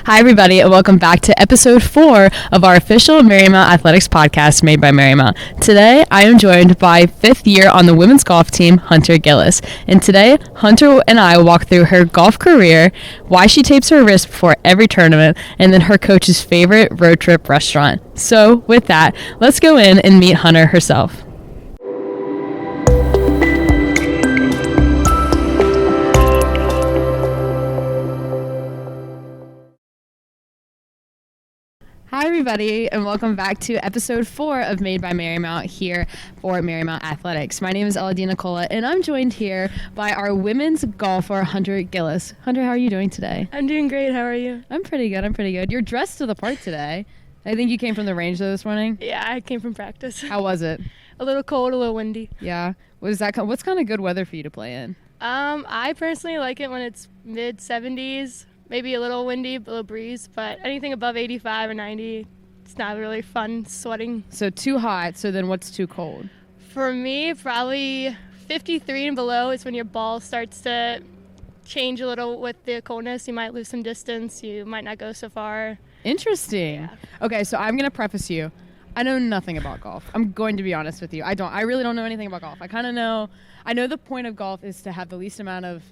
Hi, everybody, and welcome back to episode 4 of our official Marymount Athletics podcast made by Marymount. Today, I am joined by 5th year on the women's golf team, Hunter Gillis. And today, Hunter and I will walk through her golf career, why she tapes her wrist before every tournament, and then her coach's favorite road trip restaurant. So, with that, let's go in and meet Hunter herself. Hi, everybody, and welcome back to episode 4 of Made by Marymount here for Marymount Athletics. My name is DeNicola, and I'm joined here by our women's golfer, Hunter Gillis. Hunter, how are you doing today? I'm doing great. How are you? I'm pretty good. You're dressed to the part today. I think you came from the range, though, this morning? Yeah, I came from practice. How was it? A little cold, a little windy. Yeah. What's kind of good weather for you to play in? I personally like it when it's mid-70s. Maybe a little windy, a little breeze, but anything above 85 or 90, it's not really fun sweating. So too hot, so then what's too cold? For me, probably 53 and below is when your ball starts to change a little with the coldness. You might lose some distance. You might not go so far. Interesting. Yeah. Okay, so I'm going to preface you. I know nothing about golf. I'm going to be honest with you. I really don't know anything about golf. I know the point of golf is to have the least amount of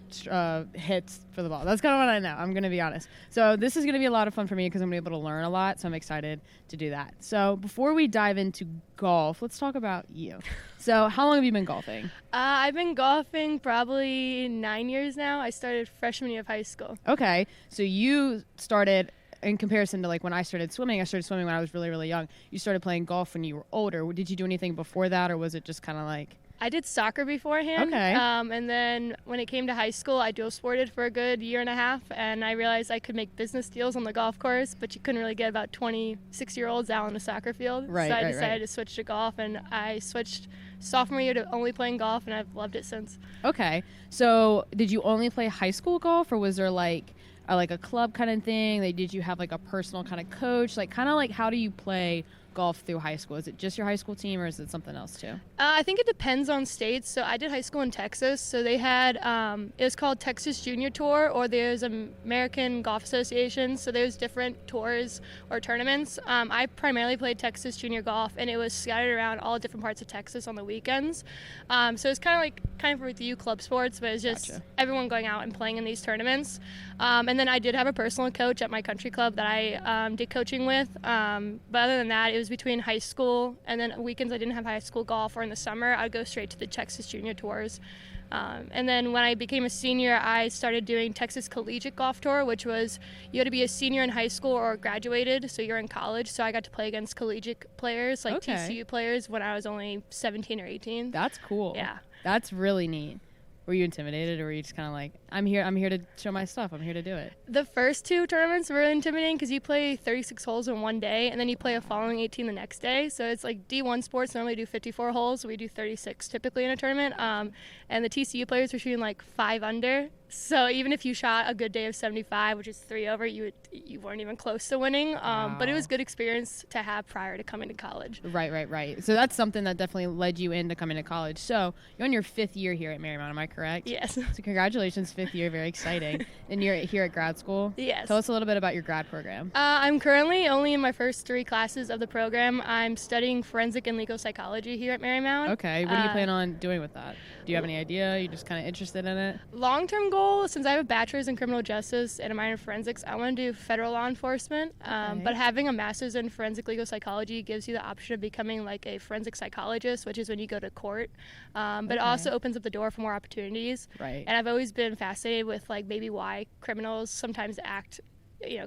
hits for the ball. That's kind of what I know. I'm going to be honest. So this is going to be a lot of fun for me because I'm going to be able to learn a lot. So I'm excited to do that. So before we dive into golf, let's talk about you. So how long have you been golfing? I've been golfing probably 9 years now. I started freshman year of high school. Okay. So you started, in comparison to like when I started swimming when I was really, really young. You started playing golf when you were older. Did you do anything before that, or was it just kind of like... I did soccer beforehand. Okay. And then when it came to high school, I dual sported for a good year and a half, and I realized I could make business deals on the golf course, but you couldn't really get about 26-year-olds out on a soccer field. Right, so I decided to switch to golf, and I switched sophomore year to only playing golf, and I've loved it since. Okay. So did you only play high school golf, or was there like a club kind of thing? Did you have like a personal kind of coach? Kind of how do you play golf through high school? Is it just your high school team, or is it something else too? I think it depends on states. So I did high school in Texas. So they had, it was called Texas Junior Tour, or there's American Golf Association. So there's different tours or tournaments. I primarily played Texas Junior Golf, and it was scattered around all different parts of Texas on the weekends. So it's kind of with you club sports, but it's just everyone going out and playing in these tournaments. And then I did have a personal coach at my country club that I did coaching with. But other than that, it was between high school and then weekends I didn't have high school golf, or in the summer I'd go straight to the Texas Junior Tours. And then when I became a senior, I started doing Texas Collegiate Golf Tour, which was you had to be a senior in high school or graduated, so you're in college. So I got to play against collegiate players, like TCU players, when I was only 17 or 18. That's cool. Yeah. That's really neat. Were you intimidated, or were you just kind of like, I'm here to show my stuff, I'm here to do it? The first 2 tournaments were intimidating because you play 36 holes in one day, and then you play a following 18 the next day. So it's like D1 sports normally do 54 holes, so we do 36 typically in a tournament. And the TCU players were shooting like 5 under. So even if you shot a good day of 75, which is 3 over, you weren't even close to winning. Wow. But it was good experience to have prior to coming to college. Right. So that's something that definitely led you into coming to college. So you're on your 5th year here at Marymount, am I correct? Yes. So congratulations, 5th year, very exciting. And you're here at grad school? Yes. Tell us a little bit about your grad program. I'm currently only in my first 3 classes of the program. I'm studying forensic and legal psychology here at Marymount. Okay. What do you plan on doing with that? Do you have any idea? Are you just kind of interested in it? Long-term goal, since I have a bachelor's in criminal justice and a minor in forensics, I want to do federal law enforcement. Okay. But having a master's in forensic legal psychology gives you the option of becoming like a forensic psychologist, which is when you go to court. But it also opens up the door for more opportunities. Right. And I've always been fascinated with like maybe why criminals sometimes act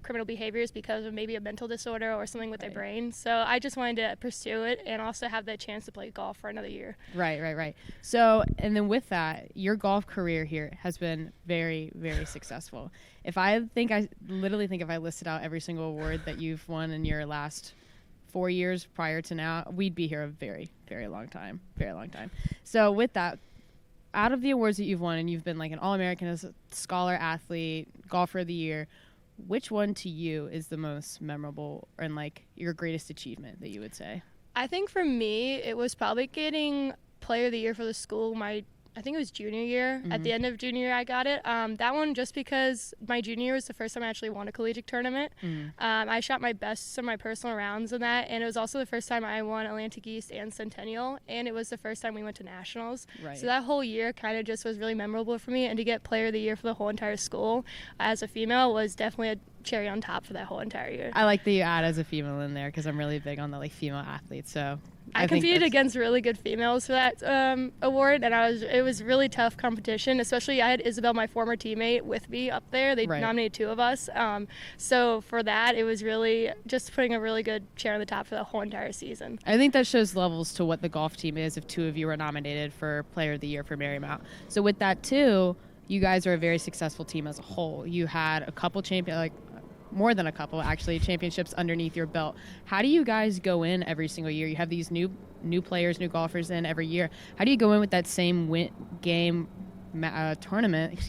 criminal behaviors because of maybe a mental disorder or something with their brain. So I just wanted to pursue it and also have the chance to play golf for another year. Right. So, and then with that, your golf career here has been very, very successful. I literally think if I listed out every single award that you've won in your last 4 years prior to now, we'd be here a very, very long time. So with that, out of the awards that you've won, and you've been like an All-American, as a scholar, athlete, golfer of the year, which one to you is the most memorable and like your greatest achievement that you would say? I think for me, it was probably getting player of the year for the school my I think it was junior year. At the end of junior year, I got it. That one just because my junior year was the first time I actually won a collegiate tournament. I shot my best of my personal rounds in that, and it was also the first time I won Atlantic East and Centennial, and it was the first time we went to nationals. Right. So that whole year kind of just was really memorable for me, and to get player of the year for the whole entire school as a female was definitely a cherry on top for that whole entire year. I like that you add as a female in there because I'm really big on the like female athletes. So I competed against really good females for that award, and it was really tough competition. Especially I had Isabel, my former teammate, with me up there. They nominated 2 of us. So for that, it was really just putting a really good cherry on the top for the whole entire season. I think that shows levels to what the golf team is if 2 of you are nominated for Player of the Year for Marymount. So with that too, you guys are a very successful team as a whole. You had a couple more than a couple actually championships underneath your belt. How do you guys go in every single year? You have these new players, new golfers in every year. How do you go in with that same tournament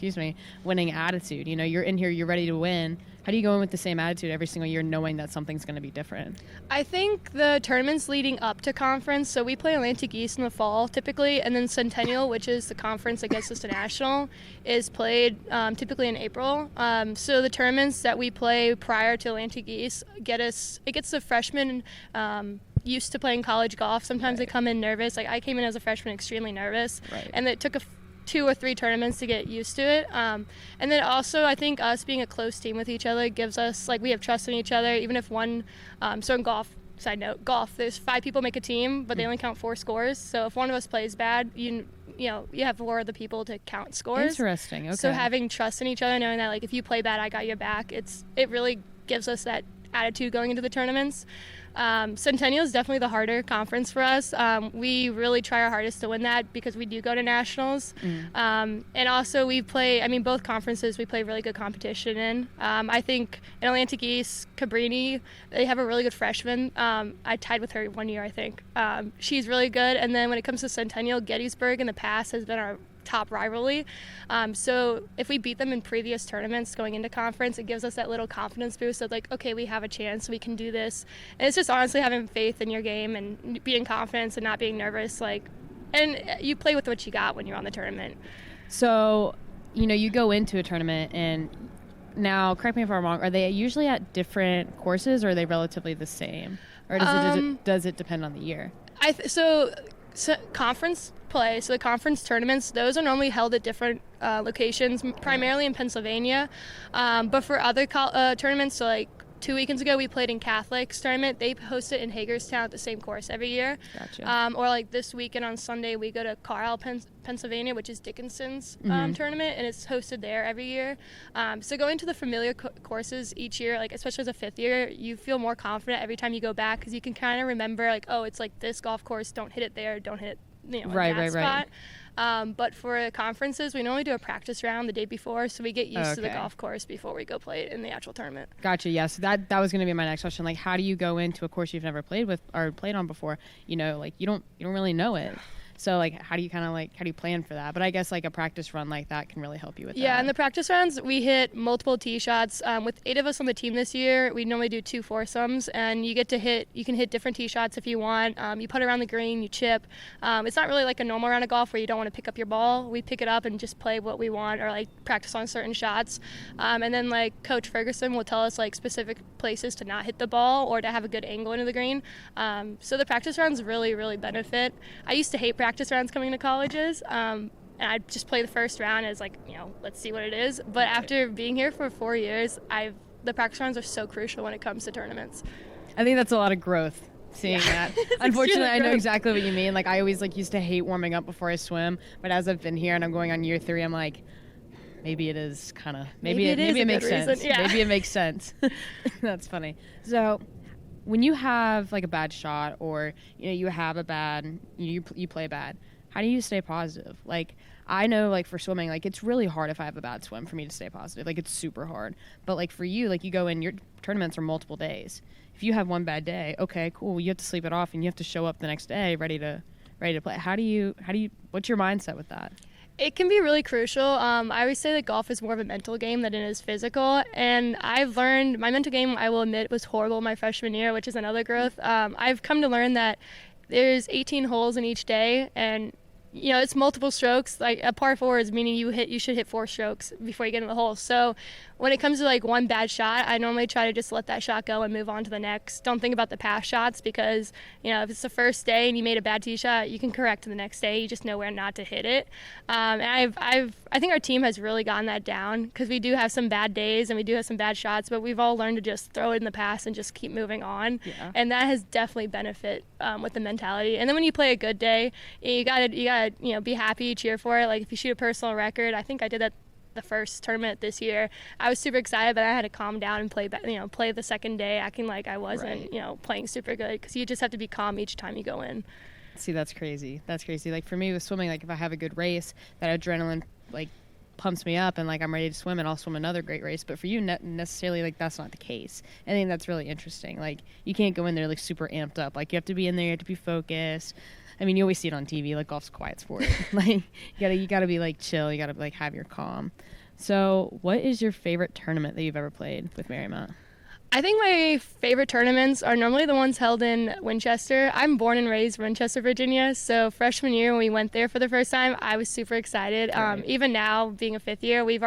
winning attitude? You know, you're in here, you're ready to win. How do you go in with the same attitude every single year knowing that something's going to be different? I think the tournaments leading up to conference, so we play Atlantic East in the fall typically, and then Centennial, which is the conference that gets us to national, is played typically in April. So the tournaments that we play prior to Atlantic East gets the freshmen used to playing college golf. Sometimes they come in nervous. Like I came in as a freshman extremely nervous, and it took 2 or 3 tournaments to get used to it. And then also I think us being a close team with each other gives us, like, we have trust in each other. Even if one, so in golf, side note, golf, there's 5 people make a team, but they only count 4 scores. So if one of us plays bad, you have 4 other people to count scores. Interesting. Okay. So having trust in each other, knowing that, like, if you play bad, I got your back, it really gives us that attitude going into the tournaments. Centennial is definitely the harder conference for us. We really try our hardest to win that because we do go to nationals. And also both conferences we play really good competition in. I think in Atlantic East, Cabrini, they have a really good freshman. I tied with her one year, I think. She's really good. And then when it comes to Centennial, Gettysburg in the past has been our top rivalry. So if we beat them in previous tournaments going into conference, it gives us that little confidence boost of like, okay, we have a chance, we can do this. And it's just honestly having faith in your game and being confident and not being nervous. And you play with what you got when you're on the tournament. So, you go into a tournament, and now, correct me if I'm wrong, are they usually at different courses, or are they relatively the same? Or does it depend on the year? So conference play, so the conference tournaments, those are normally held at different locations, primarily in Pennsylvania. But for other tournaments, so like 2 weekends ago, we played in Catholic's tournament. They host it in Hagerstown at the same course every year. Gotcha. Or like this weekend on Sunday, we go to Carlisle, Pennsylvania, which is Dickinson's tournament, and it's hosted there every year. So going to the familiar courses each year, like especially as a 5th year, you feel more confident every time you go back because you can kind of remember like, oh, it's like this golf course, don't hit it there, don't hit it that spot. But for conferences, we normally do a practice round the day before, so we get used to the golf course before we go play it in the actual tournament. Gotcha. Yes, that was going to be my next question. Like, how do you go into a course you've never played with or played on before? Like you don't really know it. So like, how do you plan for that? But I guess like a practice run like that can really help you with that. Yeah, in the practice rounds, we hit multiple tee shots. With 8 of us on the team this year, we normally do 2 foursomes, and you can hit different tee shots if you want. You put around the green, you chip. It's not really like a normal round of golf where you don't want to pick up your ball. We pick it up and just play what we want, or like practice on certain shots. And then like Coach Ferguson will tell us like specific places to not hit the ball or to have a good angle into the green. So the practice rounds really, really benefit. I used to hate practice rounds coming to colleges, and I'd just play the first round as like, let's see what it is. But after being here for 4 years, the practice rounds are so crucial when it comes to tournaments. I think that's a lot of growth, seeing that. Unfortunately, I know exactly what you mean. Like I always used to hate warming up before I swim, but as I've been here and I'm going on year 3, I'm like, maybe it is kind of maybe it makes sense. Yeah. Maybe it makes sense. That's funny. So when you have like a bad shot, or you have a bad, you play bad, how do you stay positive? Like I know like for swimming, like it's really hard if I have a bad swim for me to stay positive. Like it's super hard. But like for you, like you go in, your tournaments are multiple days. If you have one bad day, okay, cool, you have to sleep it off and you have to show up the next day ready to play. How do you what's your mindset with that? It can be really crucial. I always say that golf is more of a mental game than it is physical. And I've learned my mental game, I will admit, was horrible my freshman year, which is another growth. I've come to learn that there's 18 holes in each day, and it's multiple strokes. Like a par 4 is meaning you should hit 4 strokes before you get in the hole. So when it comes to like one bad shot, I normally try to just let that shot go and move on to the next. Don't think about the past shots because, if it's the first day and you made a bad tee shot, you can correct the next day. You just know where not to hit it. And I think our team has really gotten that down because we do have some bad days and we do have some bad shots, but we've all learned to just throw it in the past and just keep moving on. Yeah. And that has definitely benefit with the mentality. And then when you play a good day, you gotta be happy, cheer for it. Like if you shoot a personal record, I think I did that the first tournament this year. I was super excited, but I had to calm down and play the second day acting like I wasn't playing super good, because you just have to be calm each time you go in. See, that's crazy. Like for me with swimming, like if I have a good race, that adrenaline like pumps me up and like I'm ready to swim, and I'll swim another great race. But for you, necessarily, like that's not the case. I think that's really interesting. Like you can't go in there like super amped up. Like you have to be in there, you have to be focused. I mean, you always see it on TV. Like golf's a quiet sport. Like you gotta be like chill. You gotta like have your calm. So, what is your favorite tournament that you've ever played with Marymount? I think my favorite tournaments are normally the ones held in Winchester. I'm born and raised Winchester, Virginia, so freshman year when we went there for the first time, I was super excited. Right. Even now, being a fifth year, we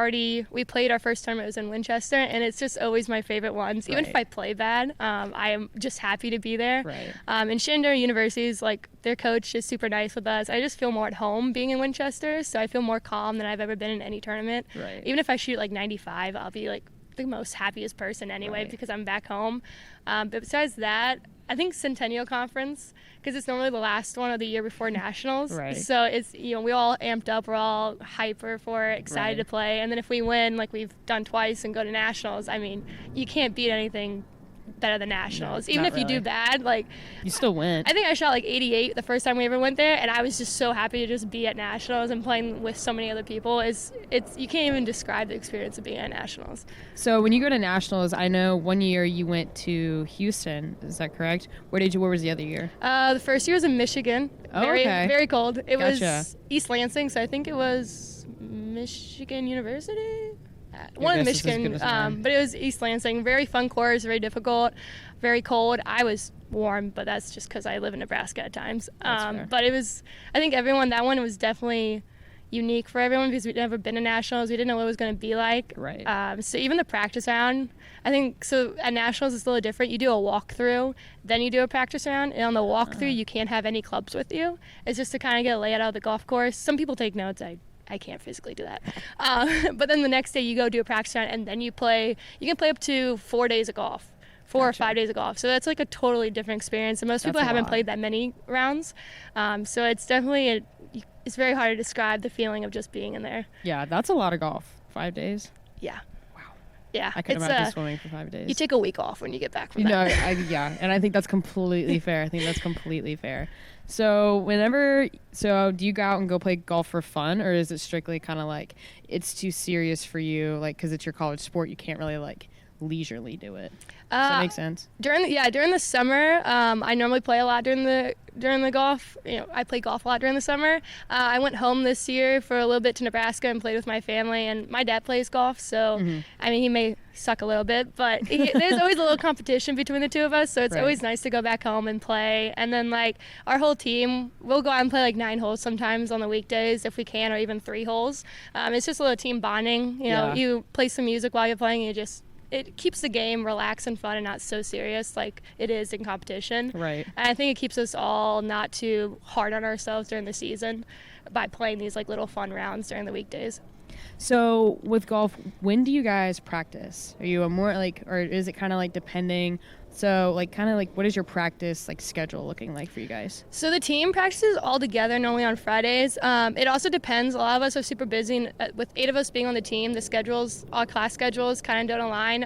played our first tournament, it was in Winchester, and it's just always my favorite ones. Even if I play bad, I am just happy to be there. Right. And Shandor University's, like, their coach is super nice with us. I just feel more at home being in Winchester, so I feel more calm than I've ever been in any tournament. Right. Even if I shoot like 95, I'll be like the most happiest person anyway, Right. because I'm back home. But besides that, I think Centennial Conference, because it's normally the last one of the year before Nationals. Right. So it's, we all amped up, we're all hyper for it, excited to play. And then if we win, like we've done twice, and go to Nationals, I mean, you can't beat anything better than Nationals. No, even not if you really. do bad, like You still win. I think I shot like 88 the first time we ever went there, and I was just so happy to just be at Nationals and playing with so many other people. It's you can't even describe the experience of being at Nationals. So when you go to Nationals, I know one year you went to Houston. Is that correct? Where was the other year? The first year was in Michigan. Oh, very, okay. very cold. It Gotcha. was East Lansing, so I think it was Michigan University. One in guess is as good Michigan, as mine. but it was East Lansing. Very fun course, very difficult, very cold. I was warm, but that's just because I live in Nebraska at times. That's fair. But it was, I think that one was definitely unique for everyone because we'd never been to Nationals. We didn't know what it was going to be like. Right. So even the practice round, I think, so at Nationals it's a little different. You do a walkthrough, then you do a practice round, and on the walkthrough you can't have any clubs with you. It's just to kind of get a layout of the golf course. Some people take notes. I can't physically do that. But then the next day you go do a practice round, and then you can play up to 4 days of golf. 4 or 5 days of golf. So that's like a totally different experience. And most people That's a haven't lot. played that many rounds. So it's definitely, it's very hard to describe the feeling of just being in there. Yeah, that's a lot of golf. 5 days. Yeah. Wow. Yeah. I couldn't imagine swimming for 5 days. You take a week off when you get back from No, that. yeah, and I think that's completely fair. So do you go out and go play golf for fun, or is it strictly kind of like it's too serious for you, like because it's your college sport, you can't really like leisurely do it? Does that make sense? During the summer, I normally play a lot during the golf. I play golf a lot during the summer. I went home this year for a little bit to Nebraska and played with my family. And my dad plays golf, so I mean he may suck a little bit, but there's always a little competition between the two of us. So it's Right. always nice to go back home and play. And then like our whole team, we'll go out and play like 9 holes sometimes on the weekdays if we can, or even 3 holes. It's just a little team bonding. Yeah. You play some music while you're playing. It keeps the game relaxed and fun and not so serious like it is in competition. Right. And I think it keeps us all not too hard on ourselves during the season by playing these like little fun rounds during the weekdays. So with golf, when do you guys practice? Are you a more like, or is it kind of like depending? So like kind of like what is your practice like schedule looking like for you guys? So the team practices all together normally on Fridays. It also depends. A lot of us are super busy, and with 8 of us being on the team, all class schedules kind of don't align.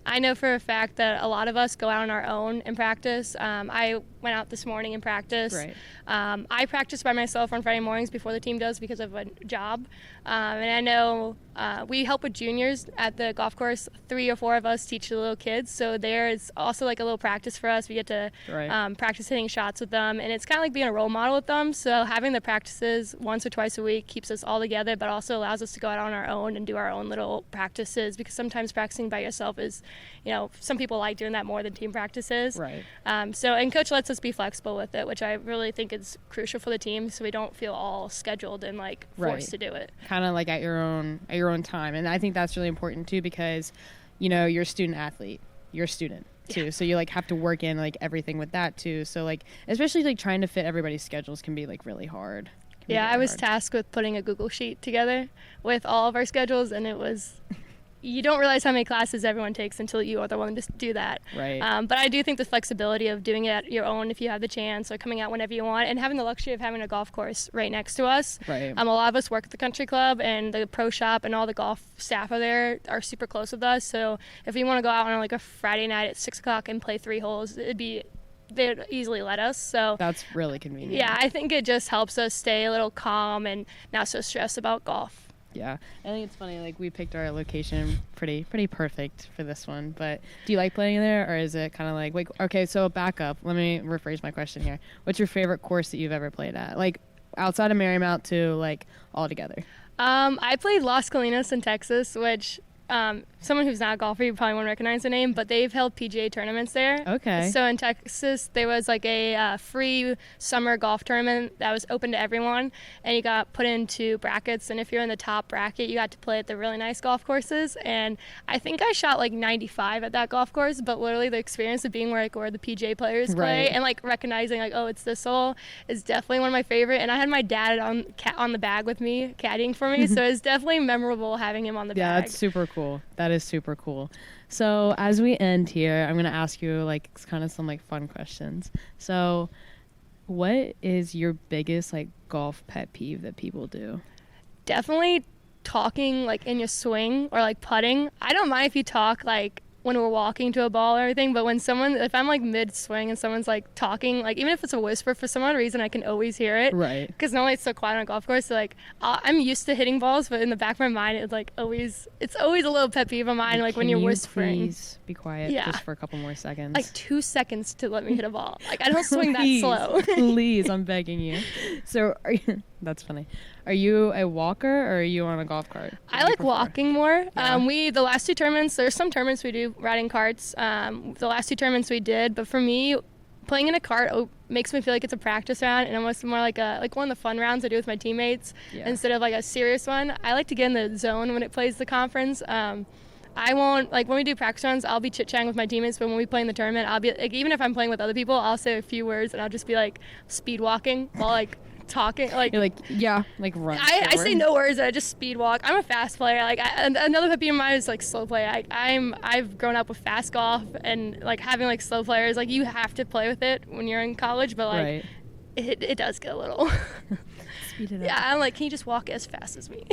I know for a fact that a lot of us go out on our own and practice. I went out this morning and practiced. Right. I practice by myself on Friday mornings before the team does because of a job. And I know we help with juniors at the golf course. 3 or 4 of us teach the little kids. So there is also like a little practice for us. We get to Right. practice hitting shots with them, and it's kind of like being a role model with them. So having the practices once or twice a week keeps us all together, but also allows us to go out on our own and do our own little practices, because sometimes practicing by yourself is, some people like doing that more than team practices. Right. And coach lets us be flexible with it, which I really think is crucial for the team, so we don't feel all scheduled and like forced to do it. Kind of like at your own time. And I think that's really important too, because you're a student athlete, you're a student too, so you like have to work in like everything with that too. So like especially like trying to fit everybody's schedules can be like really hard. I was tasked with putting a Google sheet together with all of our schedules, and it was you don't realize how many classes everyone takes until you are the one to do that. Right. But I do think the flexibility of doing it at your own if you have the chance, or coming out whenever you want, and having the luxury of having a golf course right next to us. Right. A lot of us work at the country club, and the pro shop and all the golf staff are super close with us. So if we want to go out on like a Friday night at 6 o'clock and play 3 holes, they'd easily let us. So that's really convenient. Yeah, I think it just helps us stay a little calm and not so stressed about golf. Yeah, I think it's funny, like we picked our location pretty perfect for this one, but do you like playing there, or is it kind of like, wait, okay, so back up, let me rephrase my question here. What's your favorite course that you've ever played at, like outside of Marymount to like all together? I played Las Colinas in Texas, which someone who's not a golfer, you probably won't recognize the name, but they've held PGA tournaments there. Okay. So in Texas, there was like a free summer golf tournament that was open to everyone, and you got put into brackets, and if you're in the top bracket, you got to play at the really nice golf courses. And I think I shot like 95 at that golf course, but literally the experience of being where the PGA players play, and like recognizing like, oh, it's this hole, is definitely one of my favorite. And I had my dad on the bag with me, caddying for me, so it's definitely memorable having him on the bag. Yeah, that's super cool. That is super cool. So as we end here, I'm going to ask you like kind of some like fun questions. So what is your biggest like golf pet peeve that people do? Definitely talking like in your swing or like putting. I don't mind if you talk like when we're walking to a ball or everything, but if I'm like mid swing and someone's like talking, like even if it's a whisper, for some odd reason I can always hear it. Right. Because normally it's so quiet on a golf course, so like I'm used to hitting balls, but in the back of my mind it's always a little pet peeve of mine, like when you're whispering. Please be quiet just for a couple more seconds. Like 2 seconds to let me hit a ball. Like I don't swing that slow. Please, I'm begging you. So that's funny. Are you a walker or are you on a golf cart? I like walking more. Yeah. The last 2 tournaments, there's some tournaments we do riding carts. The last 2 tournaments we did, but for me, playing in a cart makes me feel like it's a practice round, and almost more like one of the fun rounds I do with my teammates instead of like a serious one. I like to get in the zone when it plays the conference. I won't, like when we do practice rounds, I'll be chit-chatting with my teammates, but when we play in the tournament, I'll be like, even if I'm playing with other people, I'll say a few words and I'll just be like speed walking while like talking, like you're like like run. I say no words, and I just speed walk. I'm a fast player. Like another pet peeve of mine is like slow play. I've grown up with fast golf, and like having like slow players, like you have to play with it when you're in college, but like it does get a little. Speed it up. Yeah, I'm like, can you just walk as fast as me?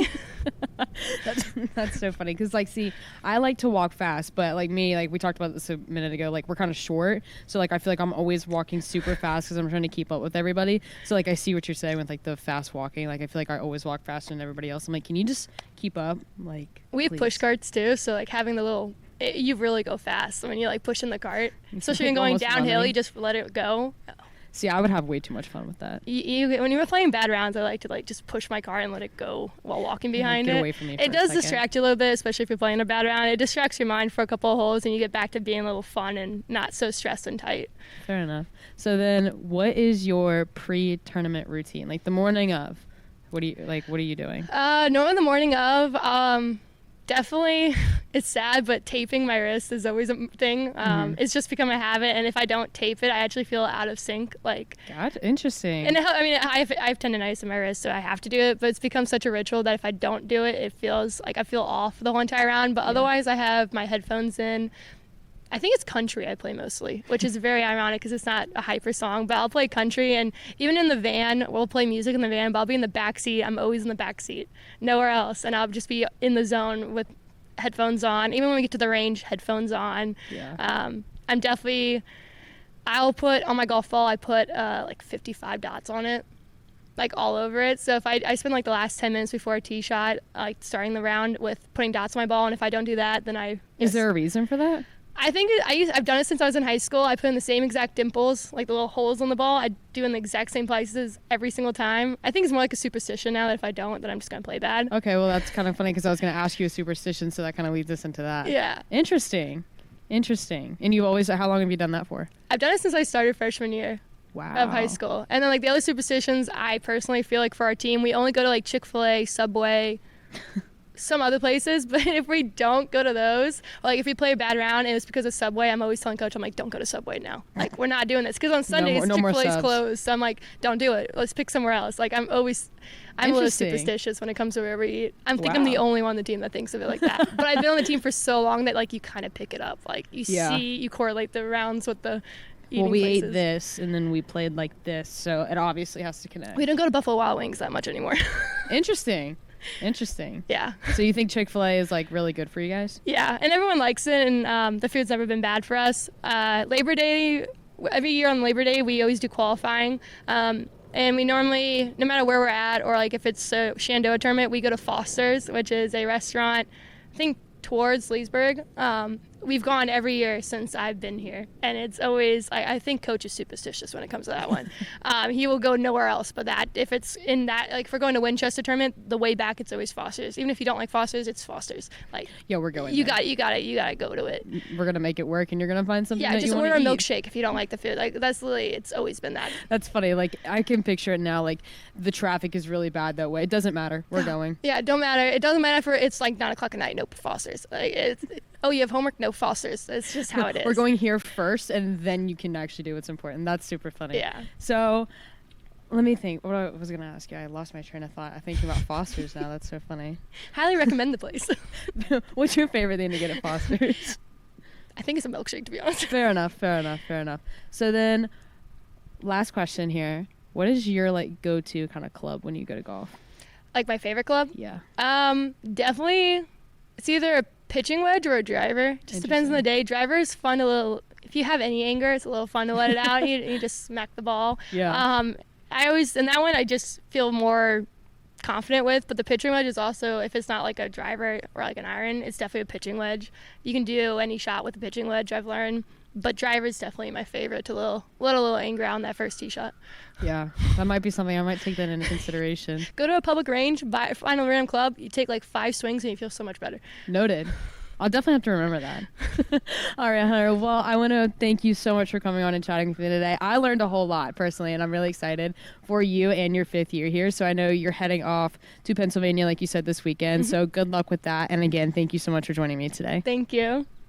That's so funny, because like, see, I like to walk fast, but like me, like we talked about this a minute ago, like we're kind of short, so like I feel like I'm always walking super fast because I'm trying to keep up with everybody. So like I see what you're saying with like the fast walking. Like I feel like I always walk faster than everybody else. I'm like, can you just keep up? Like we have push carts too, so like having the little you really go fast when you like pushing the cart, especially when going downhill. You just let it go. See, I would have way too much fun with that. When you were playing bad rounds, I like to like just push my car and let it go while walking behind it. Get away from me for it does distract you a little bit, especially if you're playing a bad round. It distracts your mind for a couple of holes, and you get back to being a little fun and not so stressed and tight. Fair enough. So then, what is your pre-tournament routine? Like the morning of, what are you doing? Normally the morning of, definitely, it's sad, but taping my wrist is always a thing. It's just become a habit, and if I don't tape it, I actually feel out of sync. Like, God, interesting. And I have tendonitis in my wrist, so I have to do it. But it's become such a ritual that if I don't do it, it feels like I feel off the whole entire round. But otherwise, I have my headphones in. I think it's country I play mostly, which is very ironic because it's not a hyper song, but I'll play country, and even in the van, we'll play music in the van, but I'll be in the back seat. I'm always in the back seat, nowhere else, and I'll just be in the zone with headphones on. Even when we get to the range, headphones on. I'll put on my golf ball, I put like 55 dots on it, like all over it. So if I spend like the last 10 minutes before a tee shot, like starting the round with putting dots on my ball, and if I don't do that, then Is there a reason for that? I think I've done it since I was in high school. I put in the same exact dimples, like the little holes on the ball. I do in the exact same places every single time. I think it's more like a superstition now that if I don't, then I'm just going to play bad. Okay, well, that's kind of funny because I was going to ask you a superstition, so that kind of leads us into that. Yeah. Interesting. And you've always, how long have you done that for? I've done it since I started freshman year. Wow. Of high school. And then, like, the other superstitions, I personally feel like for our team, we only go to, like, Chick-fil-A, Subway, some other places. But if we don't go to those, or, like, if we play a bad round and it's because of Subway, I'm always telling Coach, I'm like, don't go to Subway now. Like, we're not doing this. Because on Sundays, no more Chick-fil-A's subs. closed. So I'm like, don't do it. Let's pick somewhere else. Like, I'm a little superstitious when it comes to wherever we eat. I think I'm the only one on the team that thinks of it like that. But I've been on the team for so long that, like, you kind of pick it up. Like, you correlate the rounds with the eating places. Ate this, and then we played like this, so it obviously has to connect. We don't go to Buffalo Wild Wings that much anymore. Interesting. Yeah. So you think Chick-fil-A is like really good for you guys? Yeah, and everyone likes it, and the food's never been bad for us. Labor Day, every year on Labor Day, we always do qualifying. And we normally, no matter where we're at, or like if it's a Shenandoah tournament, we go to Foster's, which is a restaurant, I think towards Leesburg. We've gone every year since I've been here, and it's always, I think Coach is superstitious when it comes to that one. He will go nowhere else but that. If it's in that, like if we're going to Winchester tournament, the way back it's always Foster's. Even if you don't like Foster's, it's Foster's. Like, yeah, we're going. You got to go to it. We're gonna make it work, and you're gonna find something. Yeah, that just you order a eat. milkshake if you don't like the food. Like that's literally, it's always been that. That's funny. Like I can picture it now. Like the traffic is really bad that way. It doesn't matter. We're going. Yeah, it don't matter. It doesn't matter if it's like 9 o'clock at night. Nope, Foster's. Like it's. Oh, you have homework? No, Foster's. It's just how it is. We're going here first, and then you can actually do what's important. That's super funny. Yeah. So, let me think. What I was going to ask you. I lost my train of thought. I'm thinking about Foster's now. That's so funny. Highly recommend the place. What's your favorite thing to get at Foster's? I think it's a milkshake, to be honest. Fair enough. So then, last question here. What is your, like, go-to kind of club when you go to golf? Like, my favorite club? Yeah. Definitely, it's either a pitching wedge or a driver. Just depends on the day. Driver is fun if you have any anger, it's a little fun to let it out. You just smack the ball. Yeah. In that one, I just feel more confident with, but the pitching wedge is also, if it's not like a driver or like an iron, it's definitely a pitching wedge. You can do any shot with a pitching wedge, I've learned. But driver is definitely my favorite to let a little anger on that first tee shot. Yeah, that might be something. I might take that into consideration. Go to a public range, find a random club. You take like 5 swings and you feel so much better. Noted. I'll definitely have to remember that. All right, Hunter. Well, I want to thank you so much for coming on and chatting with me today. I learned a whole lot personally, and I'm really excited for you and your 5th year here. So I know you're heading off to Pennsylvania, like you said, this weekend. So good luck with that. And again, thank you so much for joining me today. Thank you.